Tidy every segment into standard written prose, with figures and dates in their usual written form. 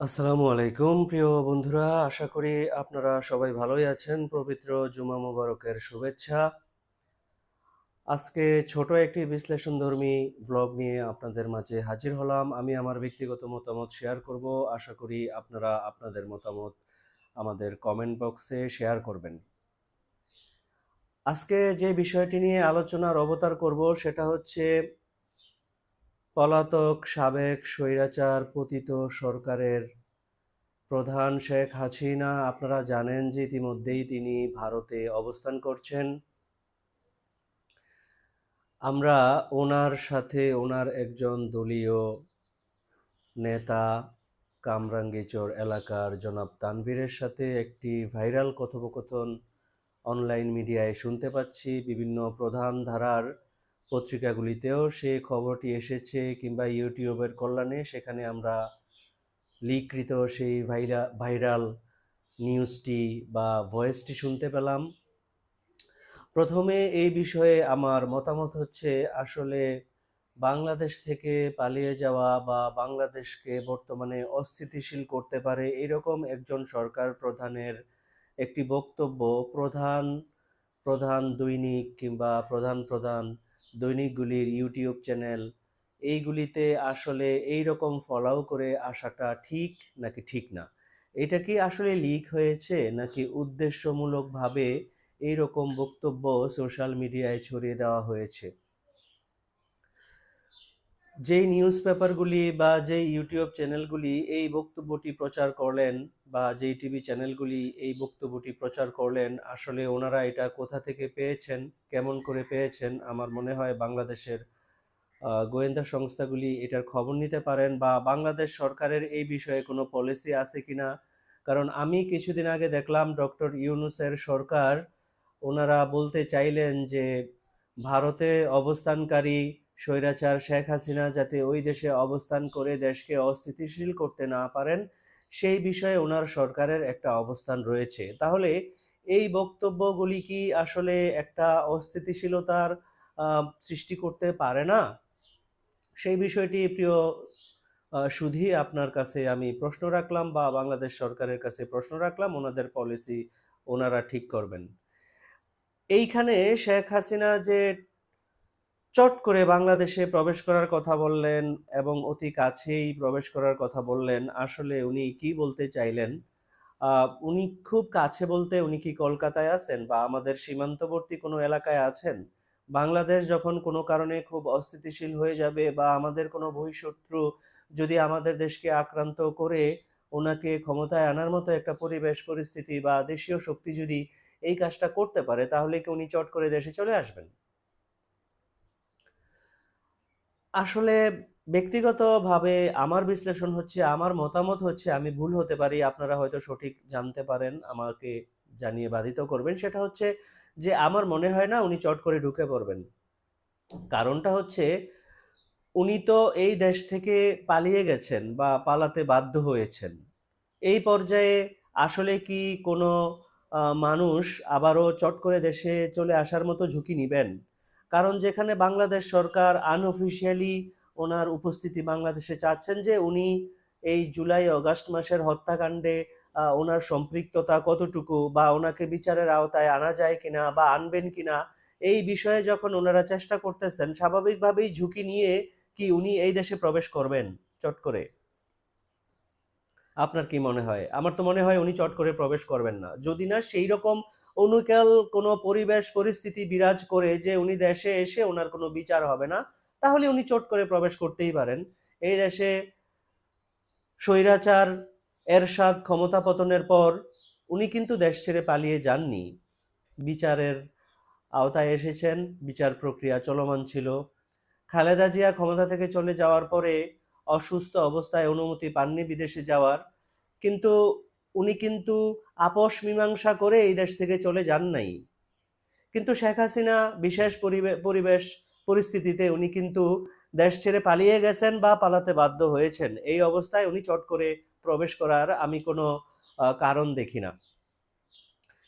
আসসালামু আলাইকুম প্রিয় বন্ধুরা, আশা করি আপনারা সবাই ভালোই আছেন। পবিত্র জুমা মুবারকের শুভেচ্ছা। আজকে ছোট একটি বিশ্লেষণধর্মী ভ্লগ নিয়ে আপনাদের মাঝে হাজির হলাম। আমি আমার ব্যক্তিগত মতামত শেয়ার করব। আশা করি আপনারা আপনাদের মতামত আমাদের কমেন্ট বক্সে শেয়ার করবেন। আজকে যে বিষয়টি নিয়ে আলোচনার অবতার করব সেটা হচ্ছে পলাতক সাবেক স্বৈরাচার পতিত সরকারের প্রধান শেখ হাসিনা। আপনারা জানেন যে ইতিমধ্যেই তিনি ভারতে অবস্থান করছেন। আমরা ওনার সাথে ওনার একজন দলীয় নেতা কামরাঙ্গীরচর এলাকার জনাব তানভীরের সাথে একটি ভাইরাল কথোপকথন অনলাইন মিডিয়ায় শুনতে পাচ্ছি। বিভিন্ন প্রধান ধারার পত্রিকাগুলিতেও সে খবরটি এসেছে, কিংবা ইউটিউবের কল্যাণে সেখানে আমরা লিকৃত সেই ভাইরাল নিউজটি বা ভয়েসটি শুনতে পেলাম। প্রথমে এই বিষয়ে আমার মতামত হচ্ছে, আসলে বাংলাদেশ থেকে পালিয়ে যাওয়া বা বাংলাদেশকে বর্তমানে অস্থিতিশীল করতে পারে এরকম একজন সরকার প্রধানের একটি বক্তব্য প্রধান প্রধান দৈনিক কিংবা প্রধান প্রধান দৈনিকগুলির ইউটিউব চ্যানেল এইগুলিতে আসলে এই রকম ফলাও করে আসাটা ঠিক নাকি ঠিক না? এটা কি আসলে লিক হয়েছে, নাকি উদ্দেশ্যমূলকভাবে এইরকম বক্তব্য সোশ্যাল মিডিয়ায় ছড়িয়ে দেওয়া হয়েছে? যেই নিউজ পেপারগুলি বা যেই ইউটিউব চ্যানেলগুলি এই বক্তব্যটি প্রচার করলেন, বা যেই টিভি চ্যানেলগুলি এই বক্তব্যটি প্রচার করলেন, আসলে ওনারা এটা কোথা থেকে পেয়েছেন, কেমন করে পেয়েছেন? আমার মনে হয় বাংলাদেশের গোয়েন্দা সংস্থাগুলি এটার খবর নিতে পারেন, বা বাংলাদেশ সরকারের এই বিষয়ে কোনো পলিসি আছে কিনা। কারণ আমি কিছুদিন আগে দেখলাম ডক্টর ইউনূসের সরকার ওনারা বলতে চাইলেন যে ভারতে অবস্থানকারী স্বৈরাচার শেখ হাসিনা যাতে ওই দেশে অবস্থান করে দেশকে অস্থিতিশীল করতে না পারেন, সেই বিষয়ে ওনার সরকারের একটা অবস্থান রয়েছে। তাহলে এই বক্তব্যগুলি কি আসলে একটা অস্থিতিশীলতার সৃষ্টি করতে পারে না? সেই বিষয়টি প্রিয় সুধী আপনার কাছে আমি প্রশ্ন রাখলাম, বা বাংলাদেশ সরকারের কাছে প্রশ্ন রাখলাম। ওনাদের পলিসি ওনারা ঠিক করবেন। এইখানে শেখ হাসিনা যে চট করে বাংলাদেশে প্রবেশ করার কথা বললেন এবং অতি কাছেই প্রবেশ করার কথা বললেন, আসলে উনি কি বলতে চাইলেন? উনি খুব কাছে বলতে উনি কি কলকাতায় আছেন বা আমাদের সীমান্তবর্তী কোনো এলাকায় আছেন? বাংলাদেশ যখন কোনো কারণে খুব অস্থিতিশীল হয়ে যাবে, বা আমাদের কোনো বহিঃশত্রু যদি আমাদের দেশকে আক্রান্ত করে ওনাকে ক্ষমতায় আনার মতো একটা পরিবেশ পরিস্থিতি বা দেশীয় শক্তি যদি এই কাজটা করতে পারে, তাহলে কি উনি চট করে দেশে চলে আসবেন? আসলে ব্যক্তিগতভাবে আমার বিশ্লেষণ হচ্ছে, আমার মতামত হচ্ছে, আমি ভুল হতে পারি, আপনারা হয়তো সঠিক জানতে পারেন, আমাকে জানিয়ে বাধিত করবেন। সেটা হচ্ছে যে আমার মনে হয় না উনি চট করে ঢুকে পড়বেন। কারণটা হচ্ছে, উনি তো এই দেশ থেকে পালিয়ে গেছেন বা পালাতে বাধ্য হয়েছেন। এই পর্যায়ে আসলে কি কোনো মানুষ আবারও চট করে দেশে চলে আসার মতো ঝুঁকি নিবেন? কারণ যেখানে বাংলাদেশ সরকার আনঅফিসিয়ালি ওনার উপস্থিতি বাংলাদেশে চাচ্ছেন, যে উনি এই জুলাই অগাস্ট মাসের হত্যাকাণ্ডে ওনার সম্পৃক্ততা কতটুকু, বা ওনাকে বিচারের আওতায় আনা যায় কিনা বা আনবেন কিনা, এই বিষয়ে যখন ওনারা চেষ্টা করতেছেন, স্বাভাবিকভাবেই ঝুঁকি নিয়ে কি উনি এই দেশে প্রবেশ করবেন চট করে? আপনার কি মনে হয়? আমার তো মনে হয় উনি চট করে প্রবেশ করবেন না। যদি না সেই রকম অনুকাল কোনো পরিবেশ পরিস্থিতি বিরাজ করে যে উনি দেশে এসে উনার কোনো বিচার হবে না, তাহলে উনি চট করে প্রবেশ করতেই পারেন। এই দেশে স্বৈরাচার এরশাদ ক্ষমতা পতনের পর উনি কিন্তু দেশ ছেড়ে পালিয়ে যাননি। বিচারের আওতায় এসেছেন, বিচার প্রক্রিয়া চলমান ছিল। খালেদা জিয়া ক্ষমতা থেকে চলে যাওয়ার পরে অসুস্থ অবস্থায় অনুমতি পাননি বিদেশে যাওয়ার। কিন্তু উনি কিন্তু আপস মীমাংসা করে এই দেশ থেকে চলে যান নাই। কিন্তু শেখ হাসিনা বিশেষ পরিবেশ পরিস্থিতিতে উনি কিন্তু দেশ ছেড়ে পালিয়ে গেছেন বা পালাতে বাধ্য হয়েছেন। এই অবস্থায় উনি চট করে প্রবেশ করার আমি কোনো কারণ দেখি না।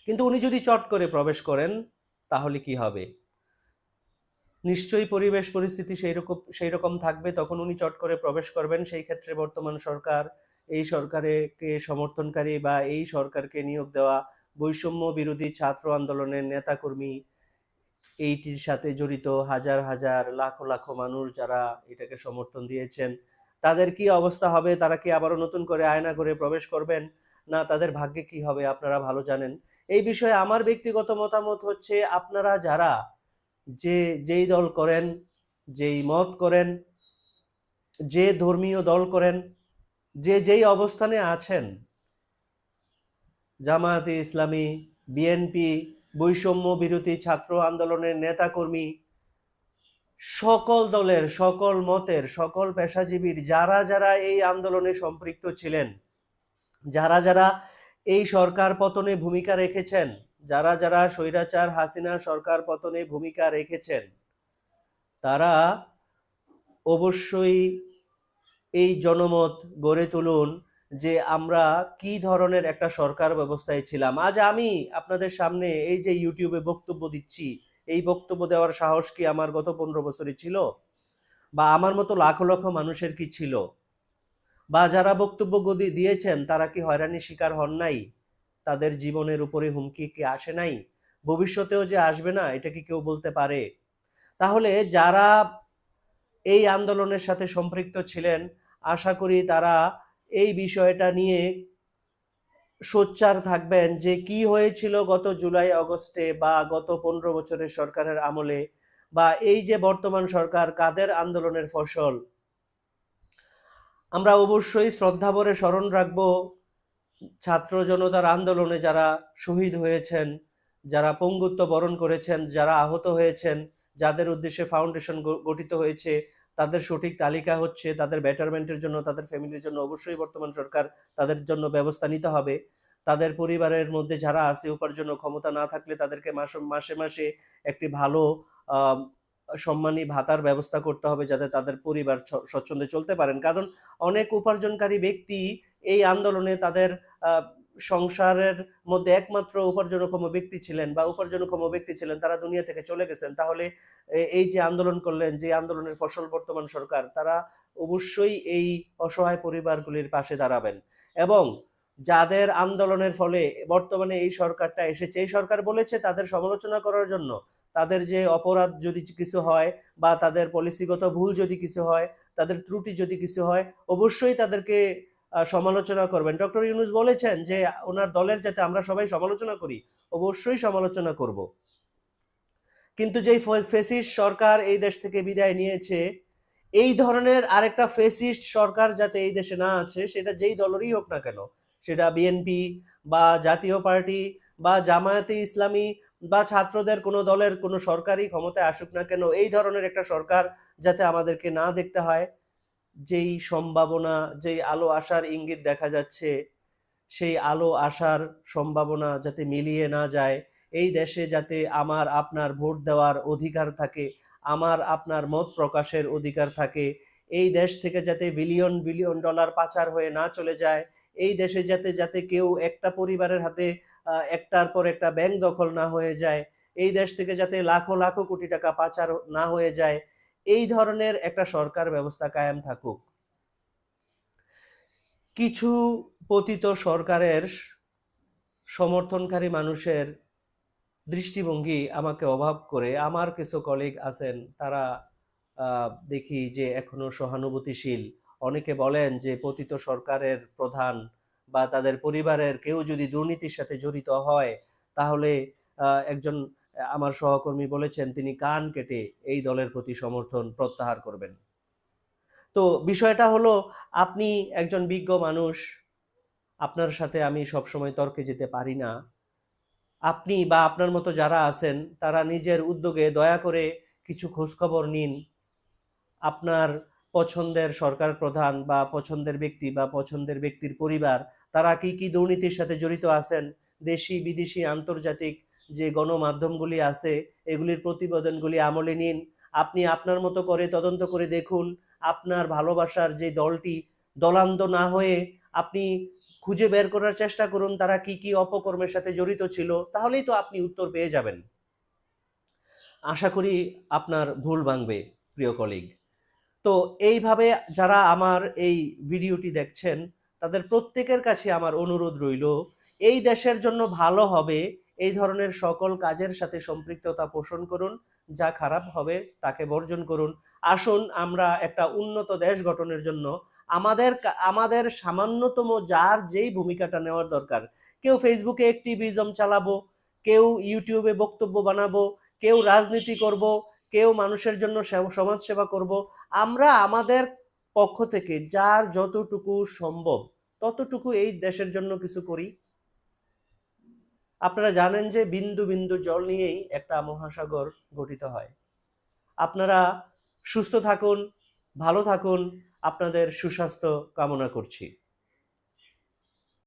কিন্তু উনি যদি চট করে প্রবেশ করেন, তাহলে কি হবে? নিশ্চয়ই পরিবেশ পরিস্থিতি সেই রকম থাকবে, তখন উনি চট করে প্রবেশ করবেন। সেই ক্ষেত্রে বর্তমান সরকার এই সরকারকে সমর্থনকারী বা এই সরকারকে নিয়োগ দেওয়া বৈষম্য বিরোধী ছাত্র আন্দোলনের নেতাকর্মী, এইটির সাথে জড়িত হাজার হাজার লাখো লাখো মানুষ যারা এটাকে সমর্থন দিয়েছেন, তাদের কি অবস্থা হবে? তারা কি আবারও নতুন করে আয়না করে প্রবেশ করবেন, না তাদের ভাগ্যে কি হবে আপনারা ভালো জানেন। এই বিষয়ে আমার ব্যক্তিগত মতামত হচ্ছে, আপনারা যারা যেই দল করেন, যেই মত করেন, যে ধর্মীয় দল করেন, যেই অবস্থানে আছেন, জামায়াতে ইসলামী, বিএনপি, বৈষম্য বিরোধী ছাত্র আন্দোলনের নেতাকর্মী, সকল দলের, সকল মতের, সকল পেশাজীবীর যারা যারা এই আন্দোলনে সম্পৃক্ত ছিলেন, যারা যারা এই সরকার পতনে ভূমিকা রেখেছেন, যারা যারা স্বৈরাচার হাসিনা সরকার পতনে ভূমিকা রেখেছেন, তারা অবশ্যই এই জনমত গড়ে তুলুন যে আমরা কি ধরনের একটা সরকার ব্যবস্থায় ছিলাম। আজ আমি আপনাদের সামনে এই যে ইউটিউবে বক্তব্য দিচ্ছি, এই বক্তব্য দেওয়ার সাহস কি আমার গত 15 বছরে ছিল? বা আমার মতো লাখো লক্ষ মানুষের কি ছিল? বা যারা বক্তব্য দিয়েছেন তারা কি হয়রানির শিকার হন নাই? তাদের জীবনের উপরে হুমকি কি আসে নাই? ভবিষ্যতেও যে আসবে না, এটা কি কেউ বলতে পারে? তাহলে যারা এই আন্দোলনের সাথে সম্পৃক্ত ছিলেন, আশা করি তারা এই বিষয়টা নিয়ে সোচ্চার থাকবেন যে কি হয়েছিল গত জুলাই আগস্টে বা গত 15 বছরের সরকারের আমলে, বা এই যে বর্তমান সরকার কাদের আন্দোলনের ফসল। আমরা অবশ্যই শ্রদ্ধাভরে স্মরণ রাখবো ছাত্র জনতার আন্দোলনে যারা শহীদ হয়েছেন, যারা পঙ্গুত্ব বরণ করেছেন, যারা আহত হয়েছেন, যাদের উদ্দেশ্যে ফাউন্ডেশন গঠিত হয়েছে, তাদের সঠিক তালিকা হচ্ছে, তাদের বেটারমেন্টের জন্য, তাদের ফ্যামিলির জন্য অবশ্যই বর্তমান সরকার তাদের জন্য ব্যবস্থা নিতে হবে। তাদের পরিবারের মধ্যে যারা আছে, উপার্জন ক্ষমতা না থাকলে তাদেরকে মাসে মাসে একটি ভালো সম্মানী ভাতার ব্যবস্থা করতে হবে, যাতে তাদের পরিবার স্বচ্ছন্দে চলতে পারেন। কারণ অনেক উপার্জনকারী ব্যক্তি এই আন্দোলনে তাদের সংসারের মধ্যে একমাত্র উপার্জনক্ষম ব্যক্তি ছিলেন বা উপার্জনক্ষম ব্যক্তি ছিলেন, তারা দুনিয়া থেকে চলে গেছেন। তাহলে এই যে আন্দোলন করলেন, যে আন্দোলনের ফসল বর্তমান সরকার, তারা অবশ্যই এই অসহায় পরিবারগুলির পাশে দাঁড়াবেন। এবং যাদের আন্দোলনের ফলে বর্তমানে এই সরকারটা এসেছে, এই সরকার বলেছে তাদের সমালোচনা করার জন্য, তাদের যে অপরাধ যদি কিছু হয় বা তাদের পলিসিগত ভুল যদি কিছু হয়, তাদের ত্রুটি যদি কিছু হয়, অবশ্যই তাদেরকে সমালোচনা করবেন। ডক্টর ইউনূস বলেছেন যে ওনার দলের যাতে আমরা সবাই সমালোচনা করি, অবশ্যই সমালোচনা করব। কিন্তু যেই ফেসিস্ট সরকার এই দেশ থেকে বিদায় নিয়েছে, এই ধরনের আরেকটা ফেসিস্ট সরকার যাতে এই দেশে না আছে, সেটা যেই দলেরই হোক না কেন, সেটা বিএনপি বা জাতীয় পার্টি বা জামায়াতে ইসলামী বা ছাত্রদের কোনো দলের কোনো সরকারি ক্ষমতায় আসুক না কেন, এই ধরনের একটা সরকার যাতে আমাদেরকে না দেখতে হয়। যেই সম্ভাবনা, যেই আলো আসার ইঙ্গিত দেখা যাচ্ছে, সেই আলো আসার সম্ভাবনা যাতে মিলিয়ে না যায়, এই দেশে যাতে আমার আপনার ভোট দেওয়ার অধিকার থাকে, আমার আপনার মত প্রকাশের অধিকার থাকে, এই দেশ থেকে যাতে বিলিয়ন বিলিয়ন ডলার পাচার হয়ে না চলে যায়, এই দেশে যাতে যাতে কেউ একটা পরিবারের হাতে একটার পর একটা ব্যাংক দখল না হয়ে যায়, এই দেশ থেকে যাতে লাখো লাখো কোটি টাকা পাচার না হয়ে যায়, এই ধরনের একটা সরকার ব্যবস্থা কায়েম থাকুক। কিছু পতিত সরকারের সমর্থনকারী মানুষের দৃষ্টিভঙ্গি আমাকে অবাক করে। আমার কিছু কলিগ আছেন, তারা দেখি যে এখনো সহানুভূতিশীল। অনেকে বলেন যে পতিত সরকারের প্রধান বা তাদের পরিবারের কেউ যদি দুর্নীতির সাথে জড়িত হয়, তাহলে একজন আমার সহকর্মী বলেছেন তিনি কান কেটে এই দলের প্রতি সমর্থন প্রত্যাহার করবেন। তো বিষয়টা হলো, আপনি একজন বিজ্ঞ মানুষ, আপনার সাথে আমি সবসময় তর্কে যেতে পারি না। আপনি বা আপনার মতো যারা আছেন, তারা নিজের উদ্যোগে দয়া করে কিছু খোঁজখবর নিন। আপনার পছন্দের সরকার প্রধান বা পছন্দের ব্যক্তি বা পছন্দের ব্যক্তির পরিবার, তারা কি কি দুর্নীতির সাথে জড়িত আছেন, দেশি বিদেশি আন্তর্জাতিক যে গণমাধ্যমগুলি আছে, এগুলির প্রতিবেদনগুলি আমলে নিন। আপনি আপনার মতো করে তদন্ত করে দেখুন। আপনার ভালোবাসার যে দলটি দলান্ধ না হয়ে আপনি খুঁজে বের করার চেষ্টা করুন তারা কি কি অপকর্মের সাথে জড়িত ছিল, তাহলেই তো আপনি উত্তর পেয়ে যাবেন। আশা করি আপনার ভুল ভাঙবে, প্রিয় কলিগ। তো এইভাবে যারা আমার এই ভিডিওটি দেখছেন, তাদের প্রত্যেকের কাছে আমার অনুরোধ রইল, এই দেশের জন্য ভালো হবে এই ধরনের সকল কাজের সাথে সম্পৃক্ততা পোষণ করুন, যা খারাপ হবে তাকে বর্জন করুন। আসুন আমরা একটা উন্নত দেশ গঠনের জন্য আমাদের সামান্যতম যার যেই ভূমিকাটা নেওয়ার দরকার, কেউ ফেসবুকে অ্যাক্টিভিজম চালাবো, কেউ ইউটিউবে বক্তব্য বানাবো, কেউ রাজনীতি করব, কেউ মানুষের জন্য সমাজ সেবা করব। আমরা আমাদের পক্ষ থেকে যার যতটুকু সম্ভব ততটুকু এই দেশের জন্য কিছু করি। আপনারা জানেন যে বিন্দু বিন্দু জল নিয়েই একটা মহাসাগর গঠিত হয়। আপনারা সুস্থ থাকুন, ভালো থাকুন, আপনাদের সুস্বাস্থ্য কামনা করছি।